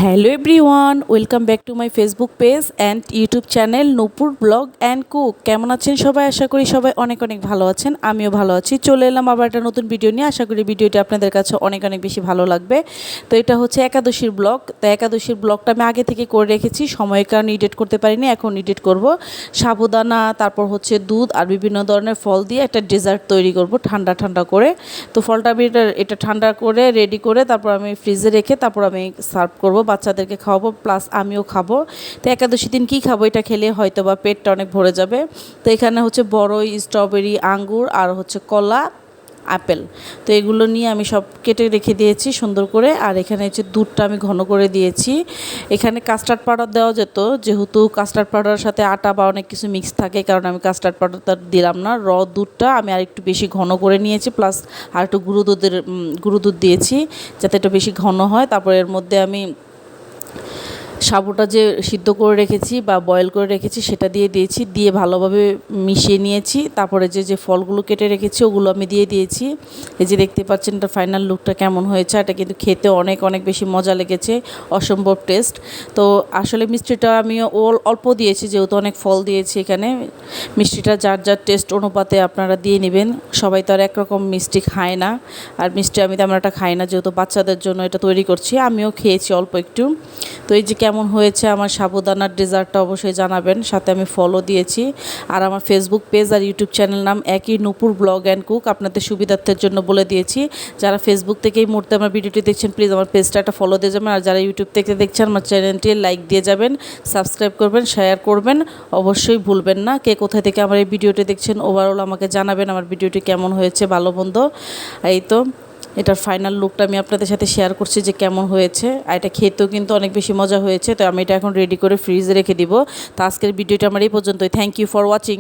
Hello everyone, welcome back to my Facebook page and YouTube channel Nupur blog and cook. কেমন আছেন সবাই? আশা করি সবাই অনেক অনেক ভালো আছেন। আমিও ভালো আছি। চলে এলাম আবার একটা নতুন ভিডিও নিয়ে। আশা করি ভিডিওটি আপনাদের কাছে অনেক অনেক বেশি ভালো লাগবে। তো এটা হচ্ছে একাদশীর ব্লগ। তো একাদশীর ব্লগটা আমি আগে থেকে করে রেখেছি, সময়ের কারণে এডিট করতে পারিনি, এখন এডিট করব। সাবুদানা, তারপর হচ্ছে দুধ আর বিভিন্ন ধরনের ফল দিয়ে একটা ডেজার্ট তৈরি করব ঠান্ডা ঠান্ডা করে। তো ফলটা আমি এটা ঠান্ডা করে রেডি করে তারপর আমি ফ্রিজে রেখে তারপর আমি সার্ভ করব, বাচ্চাদেরকে খাওয়াবো, প্লাস আমিও খাবো। তো একাদশী দিন কী খাবো, এটা খেলে হয়তো বা পেটটা অনেক ভরে যাবে। তো এখানে হচ্ছে বড়ই, স্ট্রবেরি, আঙ্গুর আর হচ্ছে কলা, আপেল। তো এগুলো নিয়ে আমি সব কেটে রেখে দিয়েছি সুন্দর করে। আর এখানে হচ্ছে দুধটা আমি ঘন করে দিয়েছি। এখানে কাস্টার্ড পাউডার দেওয়া যেত, যেহেতু কাস্টার্ড পাউডারের সাথে আটা বা অনেক কিছু মিক্স থাকে, কারণ আমি কাস্টার্ড পাউডারটা দিলাম না। দুধটা আমি আর একটু বেশি ঘন করে নিয়েছি, প্লাস আর একটু গুঁড়ো দুধ দিয়েছি যাতে এটা বেশি ঘন হয়। তারপর এর মধ্যে আমি সাবুটা যে সিদ্ধ করে রেখেছি বা বয়েল করে রেখেছি সেটা দিয়েছি, দিয়ে ভালোভাবে মিশিয়ে নিয়েছি। তারপরে যে ফলগুলো কেটে রেখেছি ওগুলো আমি দিয়ে দিয়েছি। এই যে দেখতে পাচ্ছেন এটা ফাইনাল লুকটা কেমন হয়েছে। এটা কিন্তু খেতে অনেক অনেক বেশি মজা লেগেছে, অসম্ভব টেস্ট। তো আসলে মিষ্টিটা আমি অল্প দিয়েছি, যেহেতু অনেক ফল দিয়েছি এখানে। মিষ্টিটা যার যার টেস্ট অনুপাতে আপনারা দিয়ে নেবেন। সবাই তো আর একরকম মিষ্টি খায় না, আর মিষ্টি আমি তেমন একটা খাই না, যেহেতু বাচ্চাদের জন্য এটা তৈরি করছি। আমিও খেয়েছি অল্প একটু। তো এই যে কেমন হয়েছে আমার সাবুদানার ডেজার্টটা অবশ্যই জানাবেন। সাথে আমি ফলো দিয়েছি। আর আমার ফেসবুক পেজ আর ইউটিউব চ্যানেল নাম একই, নূপুর ব্লগ অ্যান্ড কুক। আপনাদের সুবিধার্থের জন্য বলে দিয়েছি। যারা ফেসবুক থেকে এই মুহূর্তে আমার ভিডিওটি দেখছেন, প্লিজ আমার পেজটা একটা ফলো দিয়ে যাবেন। আর যারা ইউটিউব থেকে দেখছেন, আমার চ্যানেলটি লাইক দিয়ে যাবেন, সাবস্ক্রাইব করবেন, শেয়ার করবেন, অবশ্যই ভুলবেন না। কে কোথায় থেকে আমার এই ভিডিওটি দেখছেন ওভারঅল আমাকে জানাবেন আমার ভিডিওটি কেমন হয়েছে, ভালো মন্দ। এই তো এটার ফাইনাল লুকটা আমি আপনাদের সাথে শেয়ার করছি যে কেমন হয়েছে। আর এটা খেতেও কিন্তু অনেক বেশি মজা হয়েছে। তো আমি এটা এখন রেডি করে ফ্রিজে রেখে দিব। তো আজকের ভিডিওটা আমার এই পর্যন্তই। Thank you for watching.